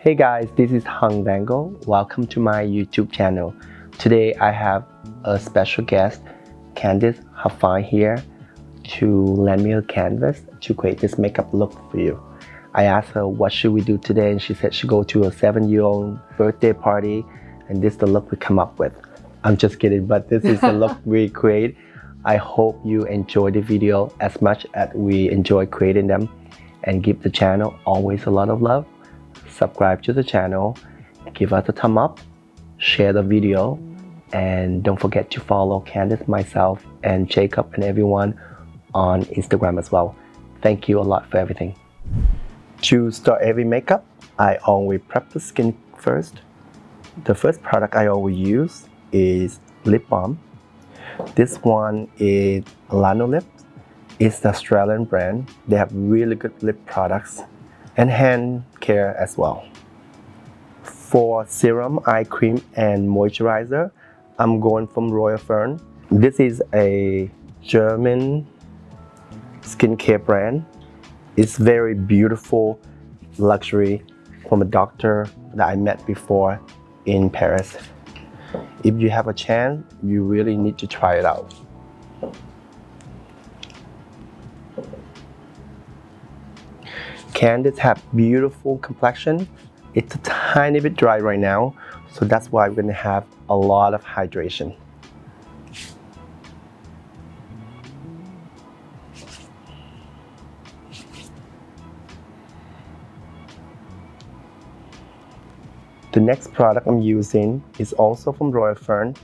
Hey guys, this is Vanngo. Welcome to my YouTube channel. Today I have a special guest, Candice Huffine here, to lend me her canvas to create this makeup look for you. I asked her what should we do today and she said she'd go to a 7-year-old birthday party and this is the look we come up with. I'm just kidding, but this is the look we create. I hope you enjoy the video as much as we enjoy creating them, and give the channel always a lot of love. Subscribe to the channel, give us a thumb up, share the video, and don't forget to follow Candice, myself, and Jacob and everyone on Instagram as well. Thank you a lot for everything. To start every makeup, I always prep the skin first. The first product I always use is lip balm. This one is Lanolip. It's the Australian brand. They have really good lip products and hand care as well. For serum, eye cream, and moisturizer, I'm going from Royal Fern. This is a German skincare brand. It's very beautiful, luxury, from a doctor that I met before in Paris. If you have a chance, you really need to try it out. Candice have beautiful complexion. It's a tiny bit dry right now, so that's why we're gonna have a lot of hydration. The next product I'm using is also from Royal Fern.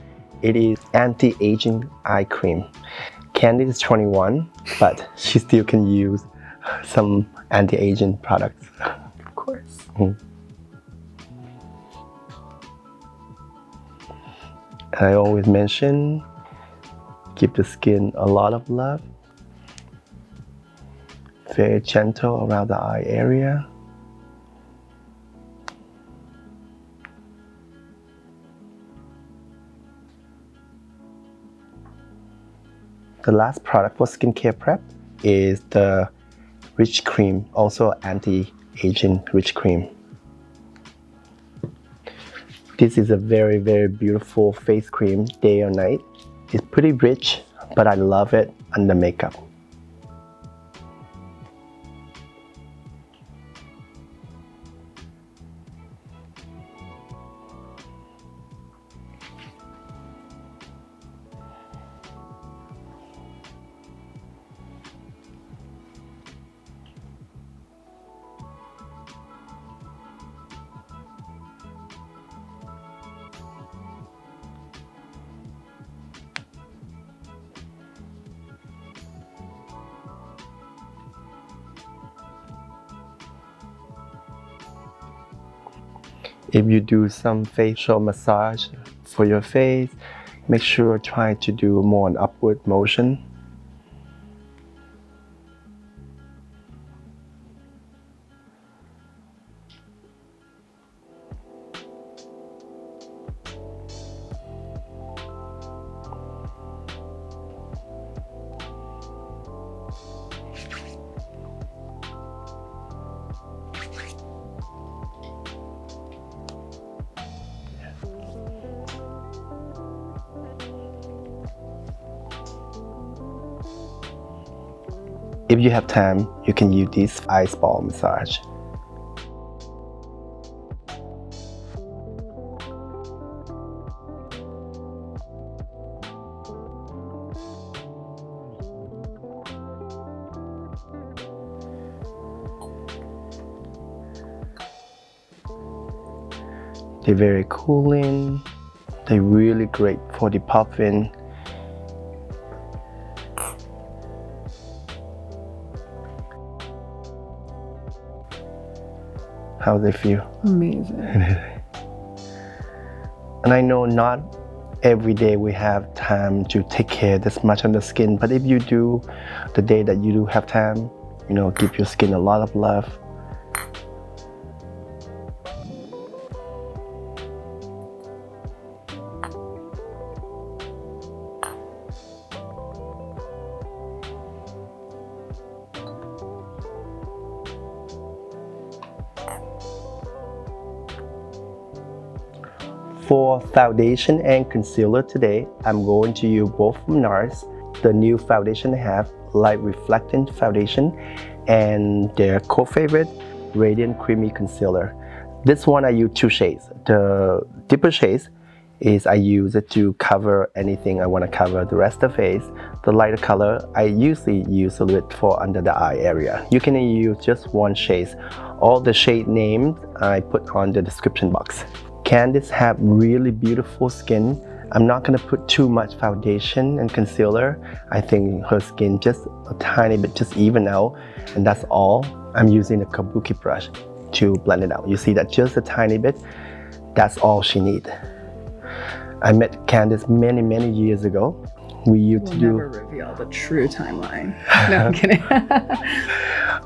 It is anti-aging eye cream. Candice is 21, but she still can use some anti-aging products. Of course. I always mention, give the skin a lot of love. Very gentle around the eye area. The last product for skincare prep is the Rich Cream, also anti-aging Rich Cream. This is a very, very beautiful face cream, day or night. It's pretty rich, but I love it under makeup. If you do some facial massage for your face, make sure try to do more an upward motion. If you have time, you can use this ice ball massage. They're very cooling. They're really great for the puffing. How they feel? Amazing. And I know not every day we have time to take care this much on the skin, but if you do, the day that you do have time, give your skin a lot of love. For foundation and concealer today, I'm going to use both from NARS. The new foundation I have, Light Reflecting Foundation, and their co-favorite, Radiant Creamy Concealer. This one I use two shades. The deeper shades is I use it to cover anything I want to cover the rest of the face. The lighter color I usually use a little bit for under the eye area. You can use just one shade. All the shade names I put on the description box. Candice have really beautiful skin. I'm not gonna put too much foundation and concealer. I think her skin just a tiny bit, just even out, and that's all. I'm using a kabuki brush to blend it out. You see that just a tiny bit, that's all she needs. I met Candice many years ago. We used to do... We'll never reveal the true timeline. No, I'm kidding.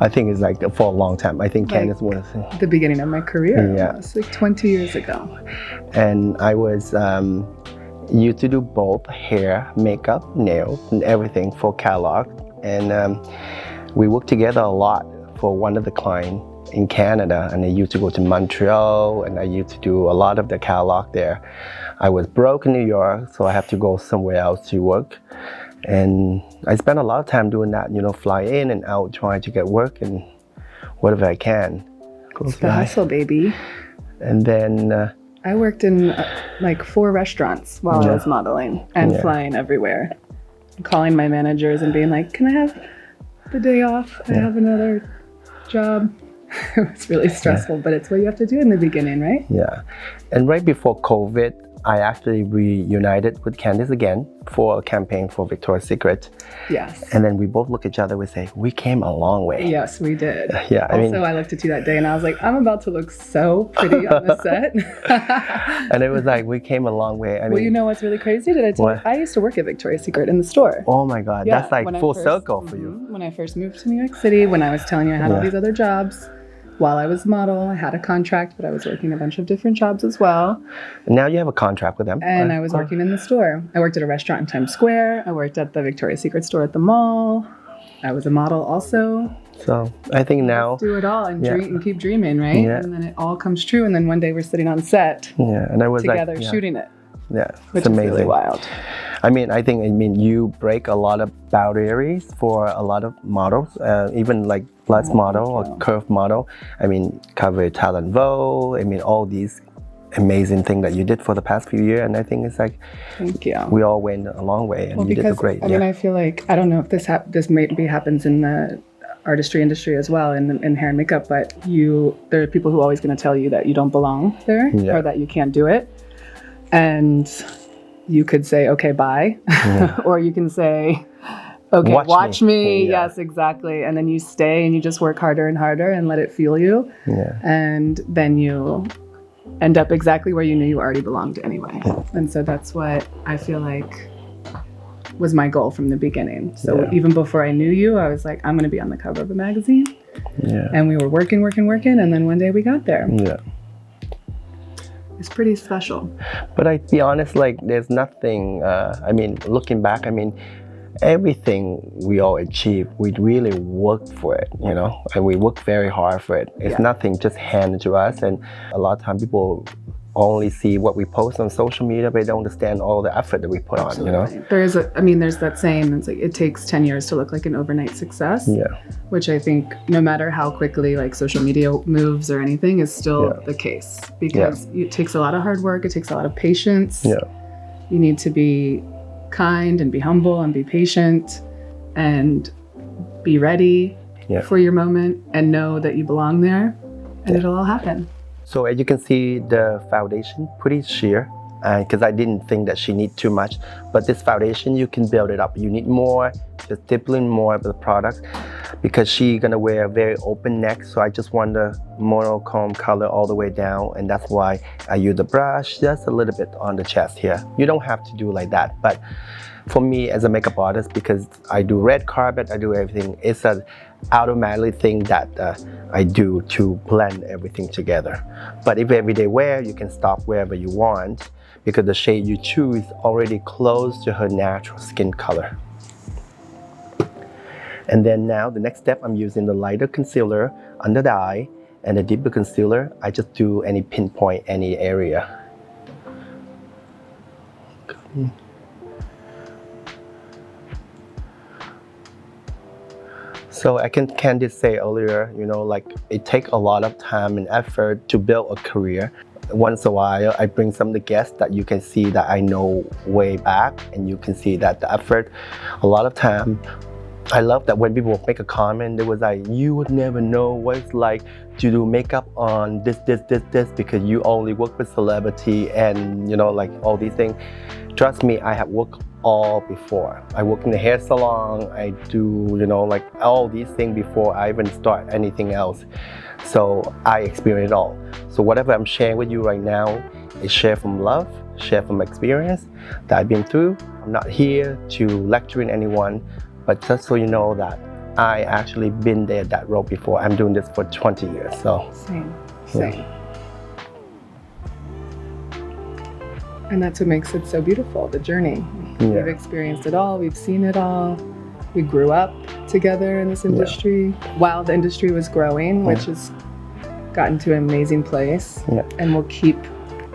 I think it's like for a long time. I think Candice was... the beginning of my career. Yeah. It's like 20 years ago. And I was used to do both hair, makeup, nails, and everything for catalog. And we worked together a lot for one of the clients in Canada, and I used to go to Montreal, and I used to do a lot of the catalog there. I was broke in New York, so I have to go somewhere else to work. And I spent a lot of time doing that, you know, fly in and out, trying to get work and whatever I can. It's the hustle, baby. And then... I worked in like 4 restaurants while I was modeling and flying everywhere. Calling my managers and being like, can I have the day off? I have another job. It was really stressful, but it's what you have to do in the beginning, right? Yeah. And right before COVID, I actually reunited with Candice again for a campaign for Victoria's Secret. Yes. And then we both look at each other, we say, we came a long way. Yes, we did. Yeah. I looked at you that day and I was like, I'm about to look so pretty on the set. And it was like, we came a long way. Well, you know what's really crazy? Did I tell you? I used to work at Victoria's Secret in the store. Oh my God, that's like full circle for you. When I first moved to New York City, when I was telling you I had all these other jobs, while I was a model, I had a contract, but I was working a bunch of different jobs as well. Now you have a contract with them. And I was working in the store. I worked at a restaurant in Times Square. I worked at the Victoria's Secret store at the mall. I was a model also. So I think now... Let's do it all and dream and keep dreaming, right? Yeah. And then it all comes true. And then one day we're sitting on set and I was together shooting it. Yeah, which it's amazing. Is really wild. I mean, you break a lot of boundaries for a lot of models, even like plus model or curve model. I mean, cover Talent Vogue. I mean, all these amazing things that you did for the past few years, and I think it's like, thank you. We all went a long way, and you did great. I mean, I feel like I don't know if this maybe happens in the artistry industry as well, in hair and makeup, but there are people who are always going to tell you that you don't belong there or that you can't do it. And you could say, okay, bye. Or you can say, okay, watch me. Yeah. Yes, exactly. And then you stay and you just work harder and harder and let it fuel you. Yeah. And then you end up exactly where you knew you already belonged anyway. Yeah. And so that's what I feel like was my goal from the beginning. So even before I knew you, I was like, I'm going to be on the cover of a magazine. Yeah. And we were working. And then one day we got there. Yeah. It's pretty special. But I be honest, like there's nothing, I mean, looking back, I mean, everything we all achieved, we really worked for it, you know, and we worked very hard for it. It's nothing just handed to us, and a lot of times people only see what we post on social media, but they don't understand all the effort that we put on, you know? There's that saying, it's like, it takes 10 years to look like an overnight success. Yeah. Which I think no matter how quickly like social media moves or anything is still the case, because it takes a lot of hard work. It takes a lot of patience. Yeah. You need to be kind and be humble and be patient and be ready for your moment and know that you belong there, and it'll all happen. So as you can see, the foundation pretty sheer, because I didn't think that she need too much. But this foundation, you can build it up. You need more, just dip in more of the product, because she gonna wear a very open neck. So I just want the monochrome color all the way down, and that's why I use the brush just a little bit on the chest here. You don't have to do like that, but for me as a makeup artist, because I do red carpet, I do everything, it's an automatic thing that I do to blend everything together. But if everyday wear, you can stop wherever you want, because the shade you choose already close to her natural skin color. And then now the next step, I'm using the lighter concealer under the eye, and the deeper concealer, I just do any pinpoint any area. So I can Candice say earlier, you know, like it takes a lot of time and effort to build a career. Once a while, I bring some of the guests that you can see that I know way back, and you can see that the effort. A lot of time, I love that when people make a comment, they was like, you would never know what it's like to do makeup on this, because you only work with celebrity and, you know, like all these things. Trust me, I have worked all before. I work in the hair salon, I do, you know, like all these things before I even start anything else. So I experience it all. So whatever I'm sharing with you right now is share from love, share from experience that I've been through. I'm not here to lecturing anyone, but just so you know that I actually been there that road before. I'm doing this for 20 years, so. Same. Yeah. And that's what makes it so beautiful, the journey. Yeah. We've experienced it all, we've seen it all. We grew up together in this industry while the industry was growing, which has gotten to an amazing place. And will keep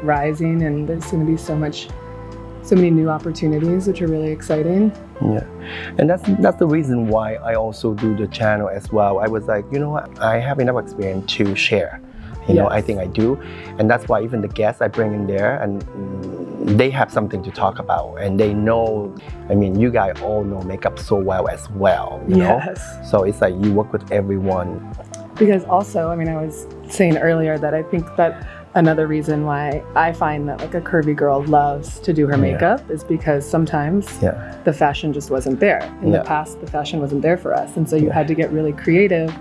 rising, and there's going to be so many new opportunities, which are really exciting. Yeah, and that's the reason why I also do the channel as well. I was like, you know what, I have enough experience to share. You know, I think I do, and that's why even the guests I bring in there, and they have something to talk about, and they know. I mean, you guys all know makeup so well as well. You know, so it's like you work with everyone. Because also, I mean, I was saying earlier that I think that another reason why I find that like a curvy girl loves to do her makeup is because sometimes the fashion just wasn't there. In the past, the fashion wasn't there for us. And so you had to get really creative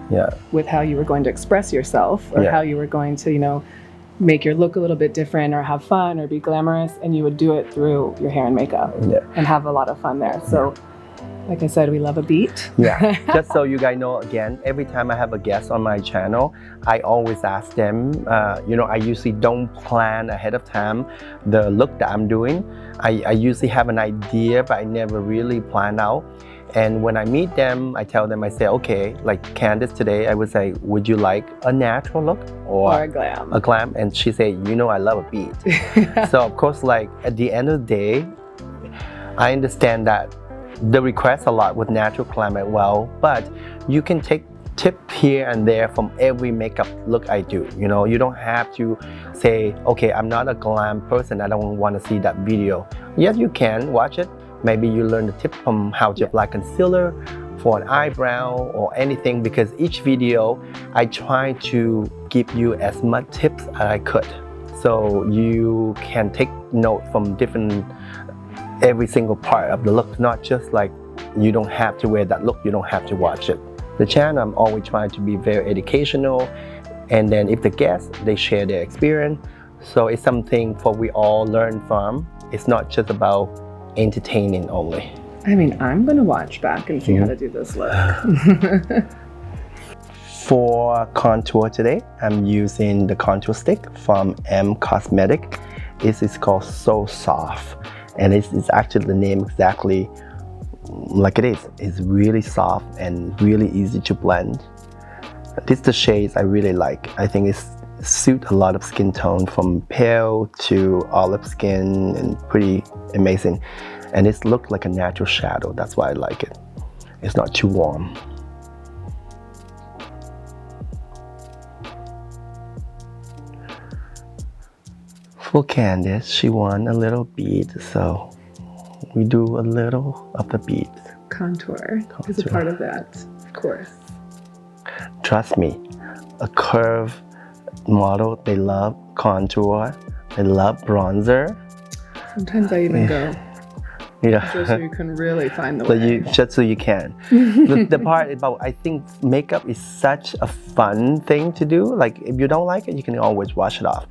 with how you were going to express yourself, or how you were going to, you know, make your look a little bit different or have fun or be glamorous. And you would do it through your hair and makeup and have a lot of fun there. So like I said, we love a beat. Just so you guys know, again, every time I have a guest on my channel, I always ask them, you know, I usually don't plan ahead of time the look that I'm doing. I usually have an idea, but I never really plan out. And when I meet them, I tell them, I say, okay, like Candice today, I would say, would you like a natural look or a glam? A glam. And she say, you know, I love a beat. So of course, like at the end of the day, I understand that the request a lot with natural glam as well, but you can take tip here and there from every makeup look I do. You know, you don't have to say, okay, I'm not a glam person, I don't want to see that video. Yes, you can watch it. Maybe you learn the tip from how to apply concealer for an eyebrow or anything, because each video I try to give you as much tips as I could, so you can take note from every single part of the look, not just like you don't have to wear that look, you don't have to watch it. The channel, I'm always trying to be very educational, and then if the guests, they share their experience, so it's something for we all learn from. It's not just about entertaining only. I mean, I'm gonna watch back and see how to do this look. For contour today, I'm using the contour stick from M Cosmetic. It is called So Soft. And it's actually the name exactly like it is. It's really soft and really easy to blend. This is the shades I really like. I think it suits a lot of skin tone, from pale to olive skin, and pretty amazing. And it looks like a natural shadow. That's why I like it. It's not too warm. For Candice, she won a little bead, so we do a little of the bead. Contour is a part of that, of course. Trust me, a curve model, they love contour, they love bronzer. Sometimes I even go, just so you can really find the way. Just so you can. the part about, I think makeup is such a fun thing to do. Like if you don't like it, you can always wash it off.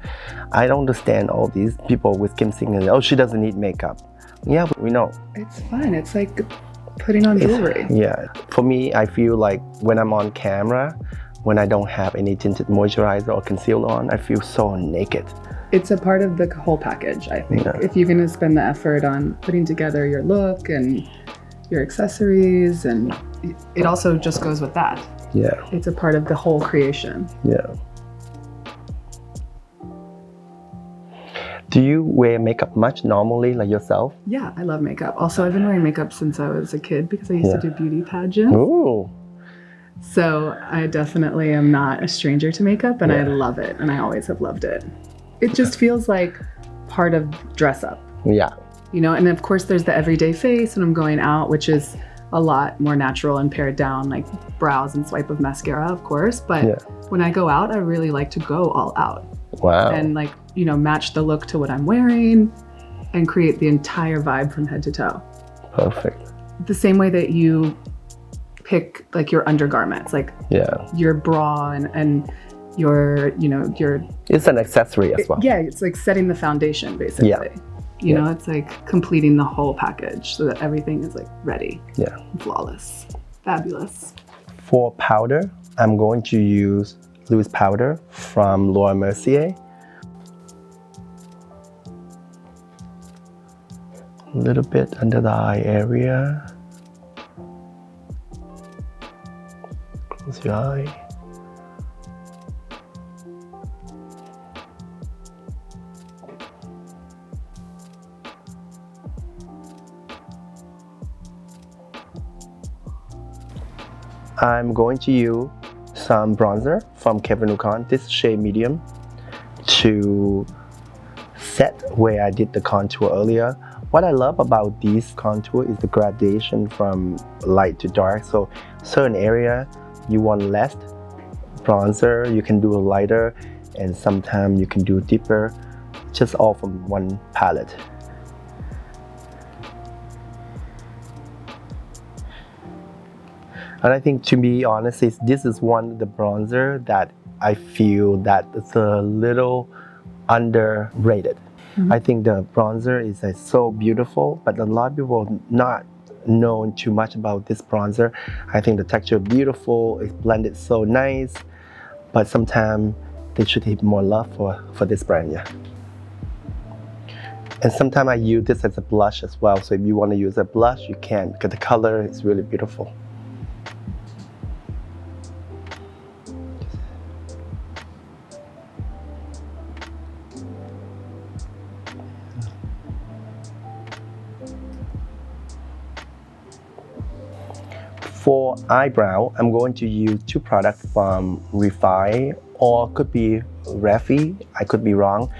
I don't understand all these people with Kim singing, oh, she doesn't need makeup. Yeah, we know. It's fun. It's like putting on jewelry. Yeah. For me, I feel like when I'm on camera, when I don't have any tinted moisturizer or concealer on, I feel so naked. It's a part of the whole package, I think. If you're going to spend the effort on putting together your look and your accessories, and it also just goes with that. Yeah. It's a part of the whole creation. Yeah. Do you wear makeup much normally, like yourself? Yeah, I love makeup. Also, I've been wearing makeup since I was a kid because I used to do beauty pageants. Ooh. So I definitely am not a stranger to makeup, and I love it, and I always have loved it. It just feels like part of dress up. Yeah. You know, and of course there's the everyday face when I'm going out, which is a lot more natural and pared down, like brows and swipe of mascara, of course. But when I go out, I really like to go all out. Wow. And like, you know, match the look to what I'm wearing and create the entire vibe from head to toe. Perfect. The same way that you pick like your undergarments, like your bra and your, you know, your... It's an accessory as well. Yeah, it's like setting the foundation, basically. Yeah. You know, it's like completing the whole package so that everything is like ready. Yeah. Flawless. Fabulous. For powder, I'm going to use loose powder from Laura Mercier. A little bit under the eye area. Close your eye. I'm going to use some bronzer from Kevin Nukon, this shade medium, to set where I did the contour earlier. What I love about these contour is the gradation from light to dark. So certain area you want less bronzer, you can do a lighter, and sometimes you can do deeper, just all from one palette. And I think, to be honest, this is one of the bronzer that I feel that it's a little underrated. I think the bronzer is so beautiful, but a lot of people not known too much about this bronzer. I think the texture is beautiful, it's blended so nice, but sometimes they should have more love for this brand, And sometimes I use this as a blush as well, so if you want to use a blush, you can, because the color is really beautiful. For eyebrow, I'm going to use two products from Refine, or could be Refi, I could be wrong.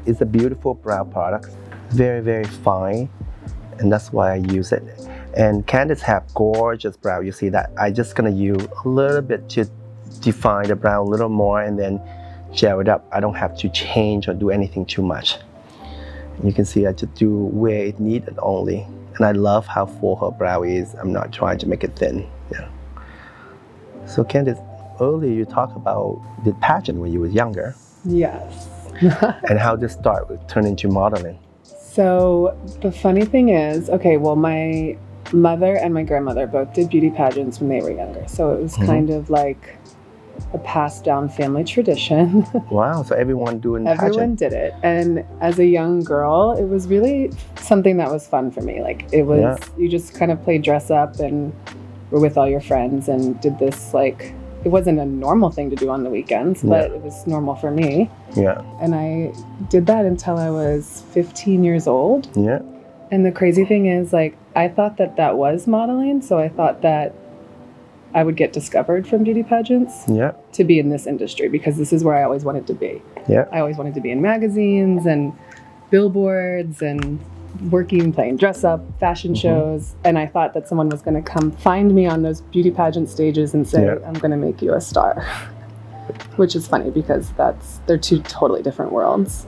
It's a beautiful brow product, very, very fine, and that's why I use it. And Candice have gorgeous brow, you see that. I just gonna use a little bit to define the brow a little more and then gel it up. I don't have to change or do anything too much. You can see I just do where it needed only. And I love how full her brow is. I'm not trying to make it thin. So Candice, earlier you talked about the pageant when you were younger. Yes. And how this start would turn into modeling. So the funny thing is, okay, well, my mother and my grandmother both did beauty pageants when they were younger. So it was kind of like a passed down family tradition. Wow, so everyone doing Everyone pageant. did it. And as a young girl, it was really something that was fun for me. Like it was, you just kind of played dress up and were with all your friends and did this, like, it wasn't a normal thing to do on the weekends, but it was normal for me. And I did that until I was 15 years old. And the crazy thing is, like, I thought that that was modeling. So I thought that I would get discovered from beauty pageants to be in this industry, because this is where I always wanted to be. I always wanted to be in magazines and billboards and working, playing dress up, fashion shows. And I thought that someone was going to come find me on those beauty pageant stages and say, I'm going to make you a star. Which is funny because they're two totally different worlds.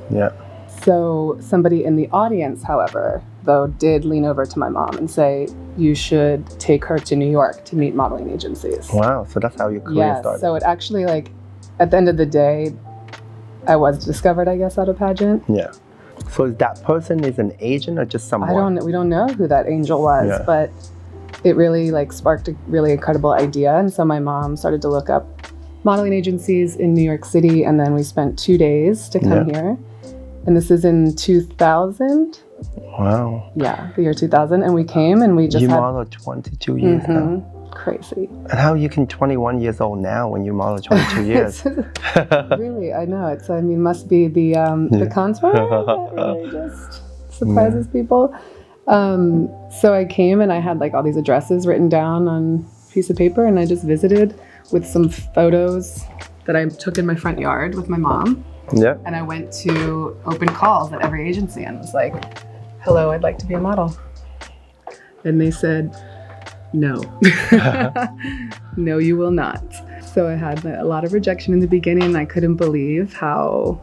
So somebody in the audience, however, though, did lean over to my mom and say, you should take her to New York to meet modeling agencies. Wow, so that's how your career started. So it actually, like, at the end of the day, I was discovered, I guess, at a pageant. So is that person is an agent or just someone? We don't know who that angel was, but it really, like, sparked a really incredible idea. And so my mom started to look up modeling agencies in New York City, and then we spent 2 days to come here. And this is in 2000. Wow. Yeah, the year 2000. And we came and we just modeled 22 years now. crazy. And how you can 21 years old now when you model 22 years? Really, I know. I mean, must be the contour that really just surprises people. So I came and I had like all these addresses written down on a piece of paper, and I just visited with some photos that I took in my front yard with my mom. Yeah. And I went to open calls at every agency and was like, hello, I'd like to be a model. And they said, no. No, you will not. So I had a lot of rejection in the beginning. I couldn't believe how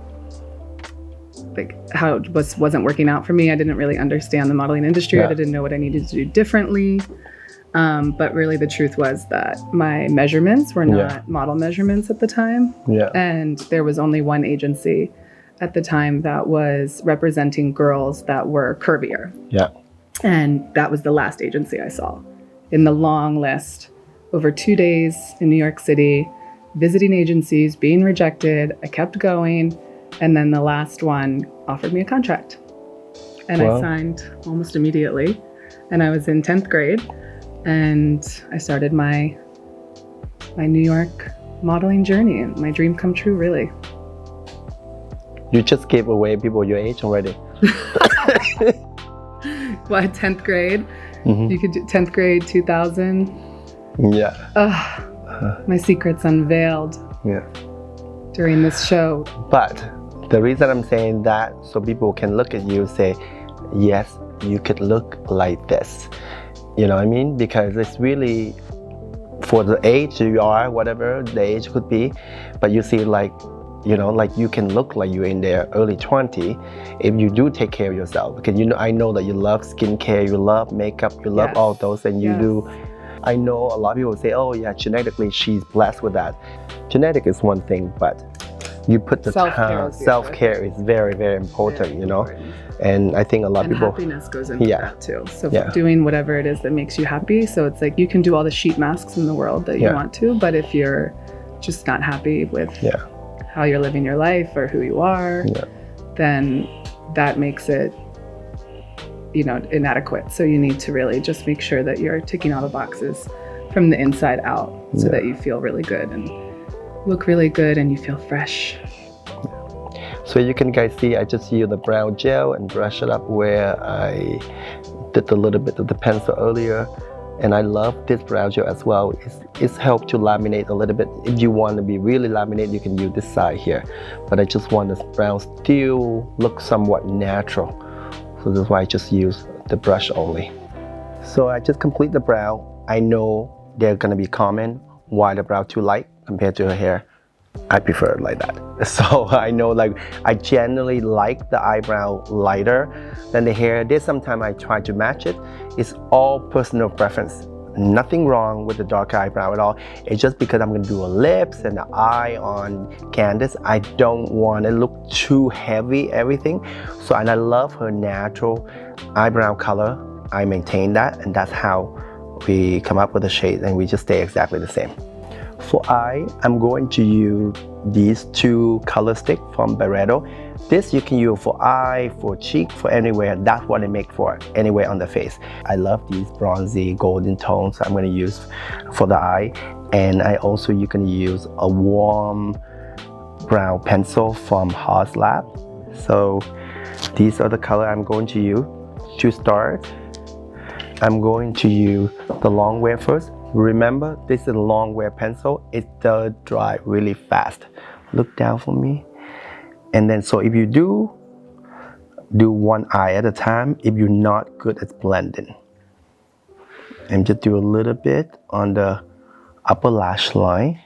it wasn't working out for me. I didn't really understand the modeling industry. I didn't know what I needed to do differently. But really the truth was that my measurements were not model measurements at the time. And there was only one agency at the time that was representing girls that were curvier. And that was the last agency I saw in the long list. Over 2 days in New York City, visiting agencies, being rejected. I kept going. And then the last one offered me a contract. And I signed almost immediately. And I was in 10th grade. And I started my New York modeling journey, and my dream come true, really. You just gave away people your age already. What, 10th grade? You could do 10th grade, 2000. My secret's unveiled during this show. But the reason I'm saying that, so people can look at you and say, yes, you could look like this. You know what I mean? Because it's really for the age you are, whatever the age could be, but you see like, you know, like you can look like you're in their early 20 if you do take care of yourself. Because you know, I know that you love skincare, you love makeup, you love all those, and you do. I know a lot of people say, oh yeah, genetically she's blessed with that. Genetic is one thing, but you put the time. Self-care is very, very important, you know. And I think a lot of people. Happiness goes into that too. So doing whatever it is that makes you happy. So it's like you can do all the sheet masks in the world that you want to, but if you're just not happy with how you're living your life or who you are, then that makes it, you know, inadequate. So you need to really just make sure that you're ticking all the boxes from the inside out so that you feel really good and look really good and you feel fresh. So you can guys see, I just use the brown gel and brush it up where I did a little bit of the pencil earlier. And I love this brown gel as well. It's helped to laminate a little bit. If you want to be really laminated, you can use this side here. But I just want this brown still look somewhat natural. So that's why I just use the brush only. So I just complete the brow. I know they're gonna be comment why the brow too light compared to her hair. I prefer it like that. So I know, like, I generally like the eyebrow lighter than the hair. There's sometimes I try to match it. It's all personal preference. Nothing wrong with the dark eyebrow at all. It's just because I'm gonna do a lips and the eye on Candice. I don't want it look too heavy, everything. So, and I love her natural eyebrow color. I maintain that, and that's how we come up with the shade, and we just stay exactly the same. For eye, I'm going to use these two color sticks from Barreto. This you can use for eye, for cheek, for anywhere. That's what I make for anywhere on the face. I love these bronzy golden tones I'm going to use for the eye. And you can use a warm brown pencil from Haas Lab. So these are the color I'm going to use. To start, I'm going to use the long wear first. Remember, this is a long wear pencil. It does dry really fast. Look down for me. And then, so if you do one eye at a time, if you're not good at blending. And just do a little bit on the upper lash line.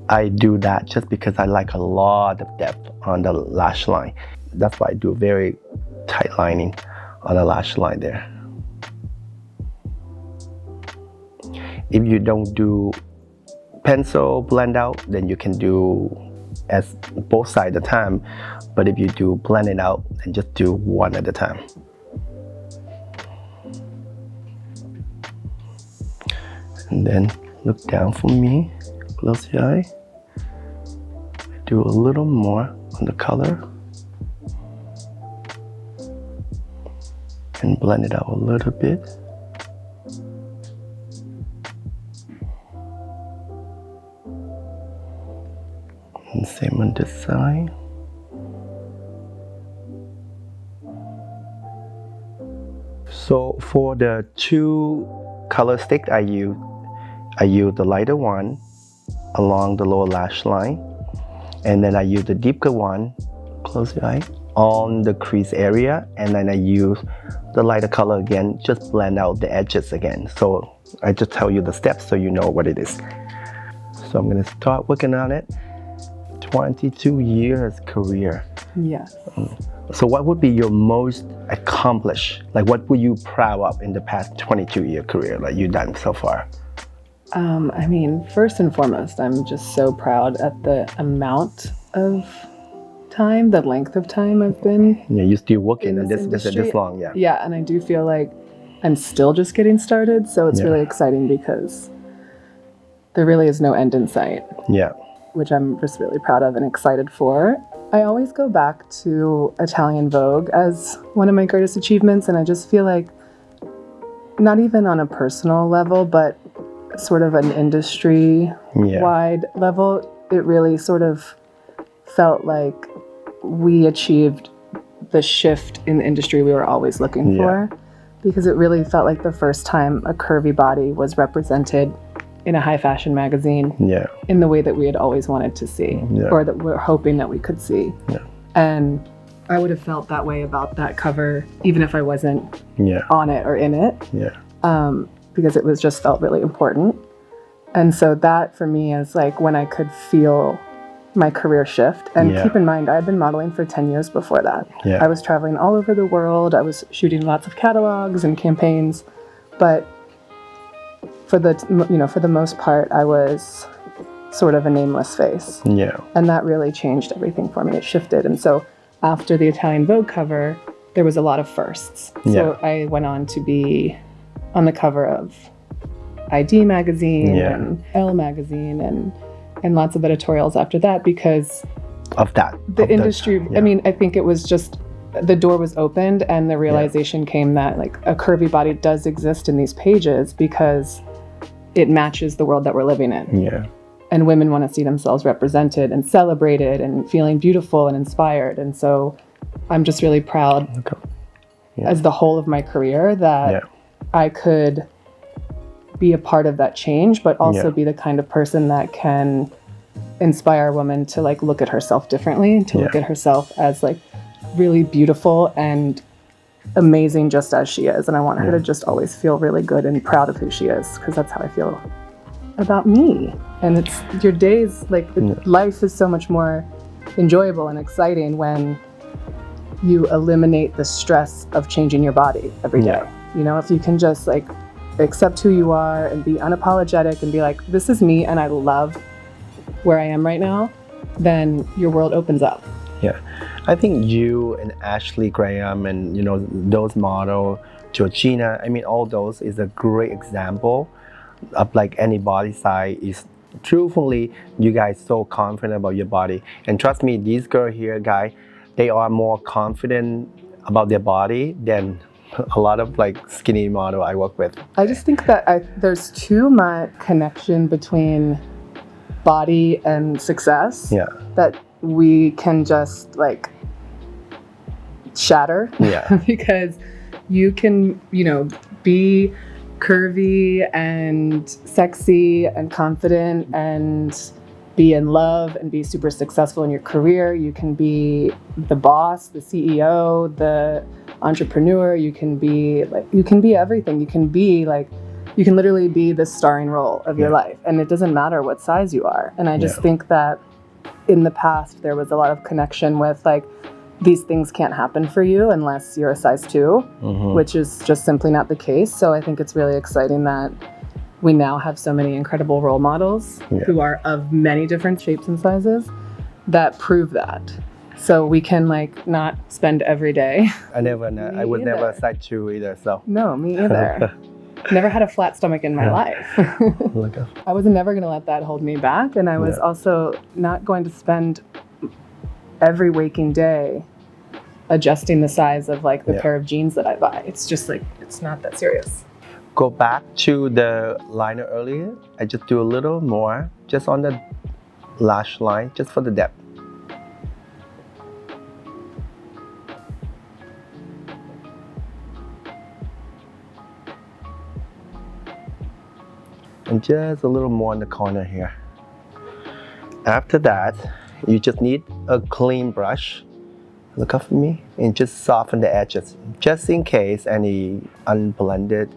I do that just because I like a lot of depth on the lash line. That's why I do very tight lining on the lash line there. If you don't do pencil blend out, then you can do as both sides at a time. But if you do blend it out, then just do one at a time. And then look down for me, close your eye. Do a little more on the color. and blend it out a little bit. And same on this side. So for the two color stick I use the lighter one along the lower lash line, and then I use the deeper one, close your eye, on the crease area, and then I use the lighter color again, just blend out the edges again. So I just tell you the steps so you know what it is. So I'm gonna start working on it. 22 years career. Yes. So what would be your most accomplished, like what were you proud of in the past 22-year career that you've done so far? I mean, first and foremost, I'm just so proud at the amount of time, the length of time I've been. Yeah, you're still working in on this long, yeah. Yeah, and I do feel like I'm still just getting started, so it's really exciting because there really is no end in sight. Yeah. Which I'm just really proud of and excited for. I always go back to Italian Vogue as one of my greatest achievements, and I just feel like, not even on a personal level, but sort of an industry-wide level, it really sort of felt like we achieved the shift in the industry we were always looking for, because it really felt like the first time a curvy body was represented in a high fashion magazine in the way that we had always wanted to see, or that we're hoping that we could see. And I would have felt that way about that cover even if I wasn't on it or in it, because it was just felt really important. And so that for me is like when I could feel my career shift. And keep in mind, I've been modeling for 10 years before that. I was traveling all over the world. I was shooting lots of catalogs and campaigns, but for the most part, I was sort of a nameless face. And that really changed everything for me. It shifted. And so after the Italian Vogue cover, there was a lot of firsts. So I went on to be on the cover of ID magazine and Elle magazine and lots of editorials after that because of that. The industry, I mean, I think it was just the door was opened and the realization came that like a curvy body does exist in these pages because it matches the world that we're living in. And women want to see themselves represented and celebrated and feeling beautiful and inspired. And so I'm just really proud as the whole of my career that I could be a part of that change, but also be the kind of person that can inspire a woman to like look at herself differently and to look at herself as like really beautiful and amazing just as she is. And I want her to just always feel really good and proud of who she is, because that's how I feel about me. And it's your days, like life is so much more enjoyable and exciting when you eliminate the stress of changing your body every day. You know, if you can just like accept who you are and be unapologetic and be like, this is me and I love where I am right now, then your world opens up. I think you and Ashley Graham and you know those model, Georgina, I mean all those is a great example of like any body size is truthfully you guys so confident about your body. And trust me, these girls here, guys, they are more confident about their body than a lot of like skinny model I work with. I just think that there's too much connection between body and success that we can just like shatter because you can, you know, be curvy and sexy and confident and be in love and be super successful in your career. You can be the boss, the CEO, the entrepreneur. You can be like, you can be everything. You can be like, you can literally be the starring role of your life, and it doesn't matter what size you are. And I just think that in the past there was a lot of connection with like, these things can't happen for you unless you're a size 2, which is just simply not the case. So I think it's really exciting that we now have so many incredible role models who are of many different shapes and sizes that prove that. So we can like not spend every day. I was never a size 2 either, so. No, me either. Never had a flat stomach in my life. I was never going to let that hold me back. And I was also not going to spend every waking day adjusting the size of like the Yeah. pair of jeans that I buy. It's just like, it's not that serious. Go back to the liner earlier. I just do a little more, just on the lash line, just for the depth. And just a little more in the corner here. After that, you just need a clean brush. Look up for me and just soften the edges, just in case any unblended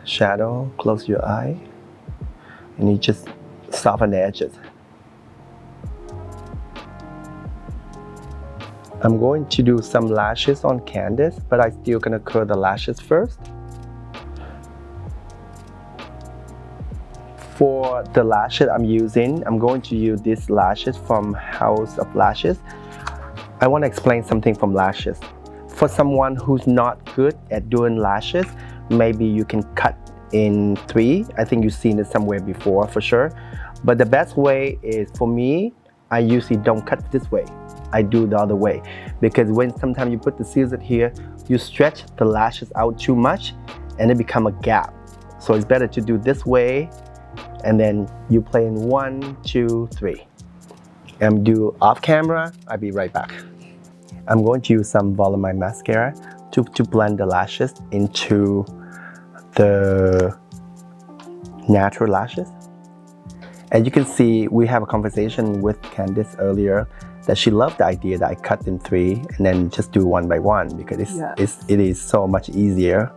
shadow. Close your eye and you just soften the edges. I'm going to do some lashes on Candice, but I'm still gonna curl the lashes first. For the lashes I'm using, I'm going to use these lashes from House of Lashes. I want to explain something from lashes. For someone who's not good at doing lashes, maybe you can cut in 3. I think you've seen it somewhere before for sure. But the best way is, for me, I usually don't cut this way. I do the other way. Because when sometimes you put the scissors here, you stretch the lashes out too much and it become a gap. So it's better to do this way, and then you play in 1, 2, 3. And do off camera. I'll be right back. I'm going to use some volumized mascara to blend the lashes into the natural lashes. As you can see, we have a conversation with Candice earlier that she loved the idea that I cut in 3 and then just do 1 by 1, because it is so much easier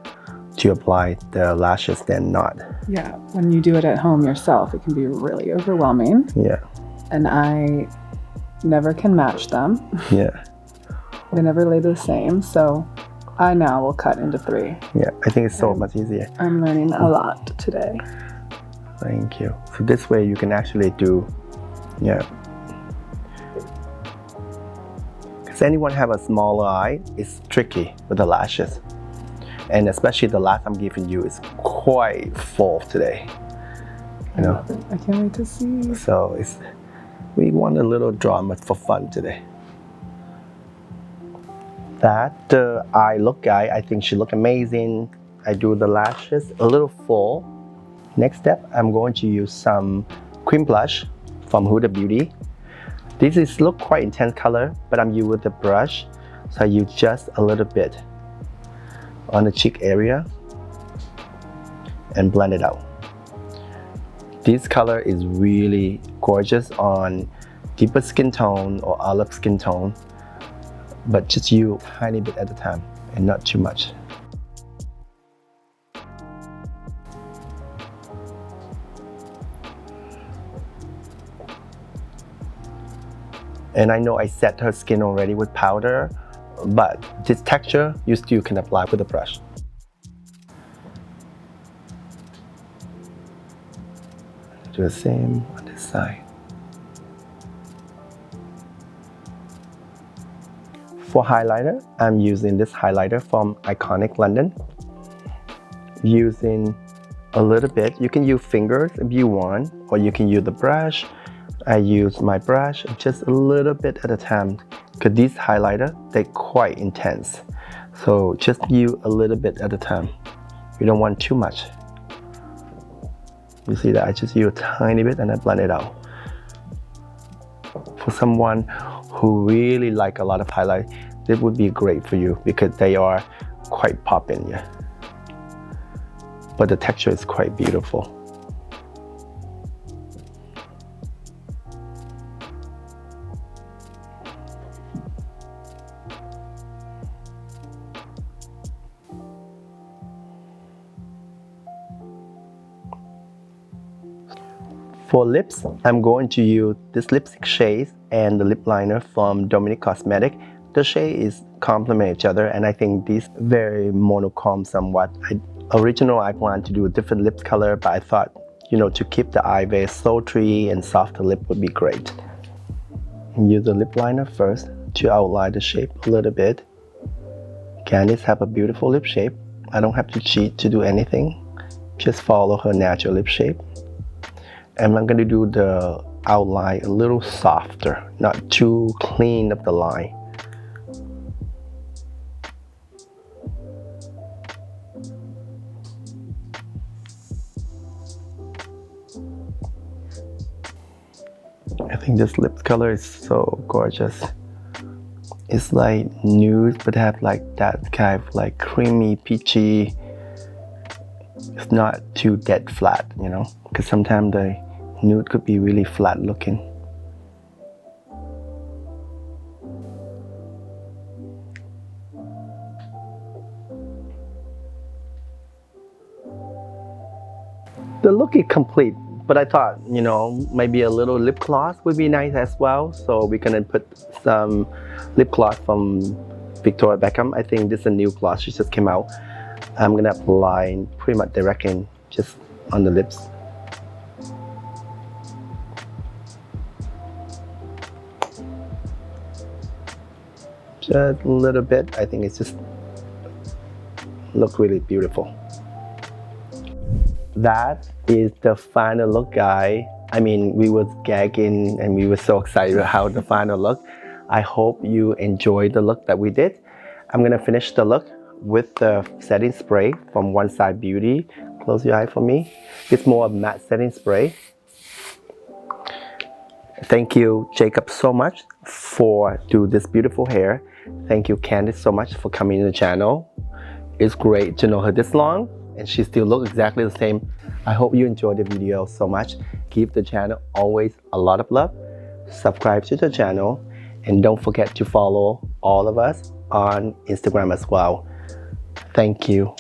to apply the lashes than not. Yeah, when you do it at home yourself, it can be really overwhelming. Yeah. And I never can match them. Yeah. They never lay the same, so I now will cut into 3. Yeah, I think it's so much easier. I'm learning a lot today. Thank you. So this way you can actually do, yeah. Because anyone have a smaller eye, it's tricky with the lashes. And especially the lash I'm giving you is quite full today. You know? I can't wait to see. So we want a little drama for fun today. That eye look guy, I think she look amazing. I do the lashes a little full. Next step, I'm going to use some cream blush from Huda Beauty. This is look quite intense color, but I'm using with the brush, so I use just a little bit on the cheek area and blend it out. This color is really gorgeous on deeper skin tone or olive skin tone, but just use a tiny bit at a time and not too much. And I know I set her skin already with powder, but this texture you still can apply with a brush. Do the same on this side. For highlighter, I'm using this highlighter from Iconic London. Using a little bit, you can use fingers if you want, or you can use the brush. I use my brush just a little bit at a time, because these highlighter, they're quite intense. So just use a little bit at a time. You don't want too much. You see that I just use a tiny bit and I blend it out. For someone who really like a lot of highlight, this would be great for you because they are quite popping, yeah. But the texture is quite beautiful. For lips, I'm going to use this lipstick shade and the lip liner from Dominique Cosmetic. The shade is complement each other, and I think this very monochrome somewhat. Originally, I planned to do a different lip color, but I thought, you know, to keep the eye very sultry and soft lip would be great. Use the lip liner first to outline the shape a little bit. Candice have a beautiful lip shape. I don't have to cheat to do anything. Just follow her natural lip shape. And I'm going to do the outline a little softer, not too clean of the line. I think this lip color is so gorgeous. It's like nude, but have like that kind of like creamy, peachy. It's not too dead flat, you know, because sometimes the nude could be really flat looking. The look is complete, but I thought, you know, maybe a little lip gloss would be nice as well. So we're gonna put some lip gloss from Victoria Beckham. I think this is a new gloss, she just came out. I'm gonna apply pretty much directly just on the lips. Just a little bit. I think it's just look really beautiful. That is the final look, guys. I mean, we was gagging and we were so excited about how the final look. I hope you enjoyed the look that we did. I'm gonna finish the look with the setting spray from One Side Beauty. Close your eye for me. It's more of matte setting spray. Thank you, Jacob, so much for doing this beautiful hair. Thank you, Candice, so much for coming to the channel. It's great to know her this long and she still looks exactly the same. I hope you enjoyed the video so much. Give the channel always a lot of love. Subscribe to the channel and don't forget to follow all of us on Instagram as well. Thank you.